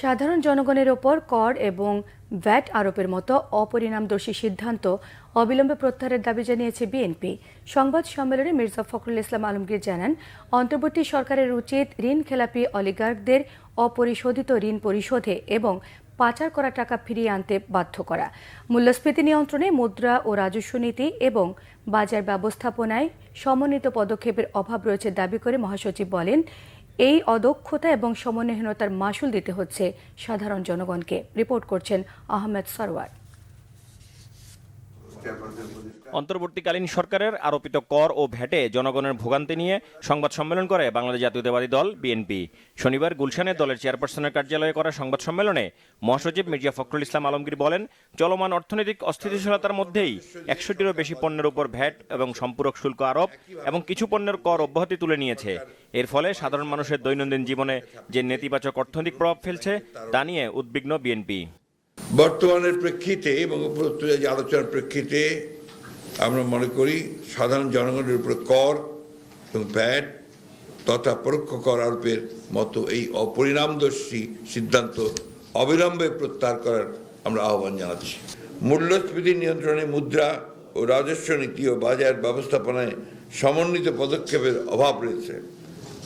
সাধারণ জনগণের ওপর কর এবং ভ্যাট আরোপের মতো অপরিণামদর্শী সিদ্ধান্ত অবিলম্বে প্রত্যাহারের দাবি জানিয়েছে বিএনপি। সংবাদ সম্মেলনে মির্জা ফখরুল ইসলাম আলমগীর জানান, অন্তর্বর্তী সরকারের উচিত ঋণ খেলাপি অলিগার্কদের অপরিশোধিত ঋণ পরিশোধে এবং পাচার করা টাকা ফিরিয়ে আনতে বাধ্য করা, মূল্যস্ফীতি নিয়ন্ত্রণে মুদ্রা ও রাজস্ব নীতি এবং বাজার ব্যবস্থাপনায় সমন্বিত পদক্ষেপের অভাব রয়েছে দাবি করে মহাসচিব বলেন, এই অদক্ষতা এবং সমন্বয়হীনতার মাশুল দিতে হচ্ছে সাধারণ জনগণকে। রিপোর্ট করছেন আহমেদ সরওয়ার। অন্তর্বর্তীকালীন সরকারের আরোপিত কর ও ভ্যাটে জনগণের ভোগান্তি নিয়ে সংবাদ সম্মেলন করে বাংলাদেশ জাতীয়তাবাদী দল বিএনপি। শনিবার গুলশানে দলের চেয়ারপারসনের কার্যালয়ে করা সংবাদ সম্মেলনে মহাসচিব মির্জা ফখরুল ইসলাম আলমগীর বলেন, চলমান অর্থনৈতিক অস্থিতিশীলতার মধ্যেই 61টিরও বেশি পণ্যের উপর ভ্যাট এবং সম্পূরক শুল্ক আরোপ এবং কিছু পণ্যের কর অব্যাহতি তুলে নিয়েছে। এর ফলে সাধারণ মানুষের দৈনন্দিন জীবনে যে নেতিবাচক অর্থনৈতিক প্রভাব ফেলছে তা নিয়ে উদ্বিগ্ন বিএনপি। বর্তমানের প্রেক্ষিতে এবং উপরোক্ত যে আলোচনার প্রেক্ষিতে আমরা মনে করি সাধারণ জনগণের উপরে কর এবং ভ্যাট তথা পরোক্ষ কর আরোপের মতো এই অপরিণামদর্শী সিদ্ধান্ত অবিলম্বে প্রত্যাহার করার আমরা আহ্বান জানাচ্ছি। মূল্যস্ফীতি নিয়ন্ত্রণে মুদ্রা ও রাজস্ব নীতি ও বাজার ব্যবস্থাপনায় সমন্বিত পদক্ষেপের অভাব রয়েছে।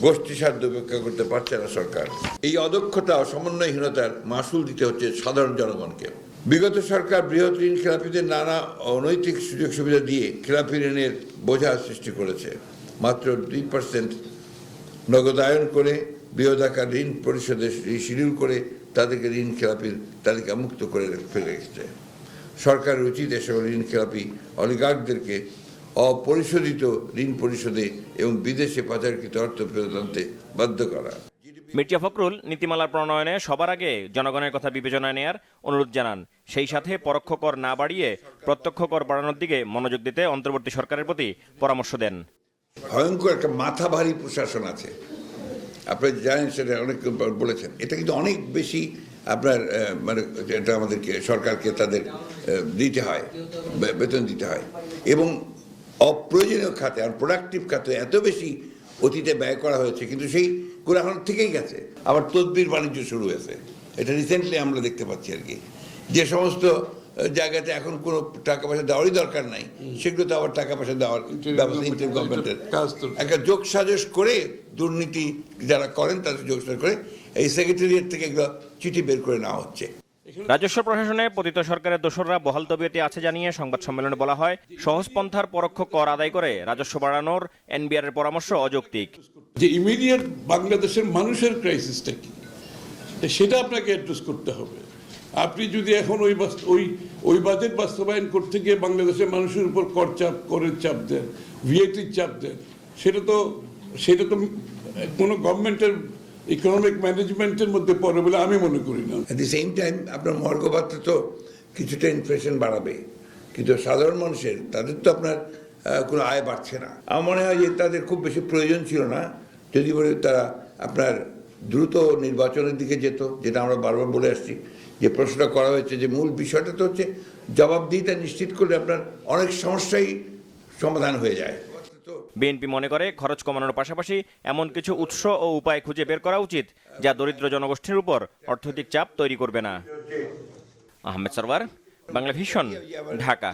গোষ্ঠী স্বার্থ উপেক্ষা করতে পারছে না সরকার। এই অদক্ষতা ও সমন্বয়হীনতার মাশুল দিতে হচ্ছে সাধারণ জনগণকে। বিগত সরকার বৃহৎ ঋণ খেলাপিদের নানা অনৈতিক সুযোগ সুবিধা দিয়ে খেলাপি ঋণের বোঝা সৃষ্টি করেছে। মাত্র 2% নগদায়ন করে বৃহদাকার ঋণ পরিশোধে শিডিউল করে তাদেরকে ঋণ খেলাপির তালিকা মুক্ত করে ফেলে রেখেছে। সরকারের উচিত এসব ঋণ খেলাপি অলিগার্কদেরকে অপরিশোধিত ঋণ পরিশোধে এবং বিদেশে পাচারকৃত অর্থ ফেরত আনতে বাধ্য করা। মির্জা ফখরুল নীতিমালার প্রণয়নে সবার আগে জনগণের কথা বিবেচনায় নেয়ার অনুরোধ জানান। সেই সাথে পরোক্ষ কর না বাড়িয়ে প্রত্যক্ষ কর বাড়ানোর দিকে মনোযোগ দিতে অন্তর্বর্তী সরকারের প্রতি পরামর্শ দেন। ভয়ঙ্কর একটা মাথা ভারী প্রশাসন আছে, আপনারা জানেন, সেটা অনেক বলেছেন। এটা কিন্তু অনেক বেশি আপনার মানে এটা আমাদেরকে সরকারকে তাদের দিতে হয়, বেতন দিতে হয় এবং অপ্রয়োজনীয় খাতে আর প্রোডাক্টিভ খাতে এত বেশি অতীতে ব্যয় করা হয়েছে, কিন্তু সেই এখন থেকেই গেছে। আবার তদবির বাণিজ্য শুরু হয়েছে, এটা রিসেন্টলি আমরা দেখতে পাচ্ছি আর কি। যে সমস্ত জায়গাতে এখন কোনো টাকা পয়সা দেওয়ারই দরকার নাই, সেগুলোতে আবার টাকা পয়সা দেওয়ার ব্যবস্থা ইন্টার গভর্নমেন্টের একটা যোগ সাজস করে দুর্নীতি যারা করেন তাদের যোগ সাজস করে এই সেক্রেটারিয়েট থেকে এগুলো চিঠি বের করে নেওয়া হচ্ছে। রাজস্ব প্রশাসনে পতিত সরকারের দোসররা বহাল তবিয়তে আছে জানিয়ে সংবাদ সম্মেলনে বলা হয়, সহজ পন্থার পরোক্ষ কর আদায় করে রাজস্ব বাড়ানোর এনবিআর এর পরামর্শ অযৌক্তিক। যে ইমিডিয়েট বাংলাদেশের মানুষের ক্রাইসিসটা কি সেটা আপনাকে অ্যাড্রেস করতে হবে। আপনি যদি এখন ওই বাজেট বাস্তবায়ন করতে গিয়ে বাংলাদেশের মানুষের উপর করের চাপ দেন, ভিএটির চাপ দেন, সেটা তো কোনো গভর্নমেন্টের ইকোনমিক ম্যানেজমেন্টের মধ্যে পড়ে বলে আমি মনে করি না। অ্যাট দি সেম টাইম আপনার মহার্ঘ ভাতা তো কিছুটা ইনফ্লেশন বাড়াবে, কিন্তু সাধারণ মানুষের তাদের তো আপনার কোনো আয় বাড়ছে না। আমার মনে হয় যে তাদের খুব বেশি প্রয়োজন ছিল না যদি বলে তারা আপনার দ্রুত নির্বাচনের দিকে যেত, যেটা আমরা বারবার বলে আসছি। যে প্রশ্নটা করা হয়েছে যে মূল বিষয়টা তো হচ্ছে জবাবদিহিতা নিশ্চিত করলে আপনার অনেক সমস্যাই সমাধান হয়ে যায়। বিএনপি মনে করে খরচ কমানোর পাশাপাশি এমন কিছু উৎস ও উপায় খুঁজে বের করা উচিত যা দরিদ্র জনগোষ্ঠীর উপর অর্থনৈতিক চাপ তৈরি করবে না। আহমেদ সরওয়ার, বাংলা ভিশন, ঢাকা।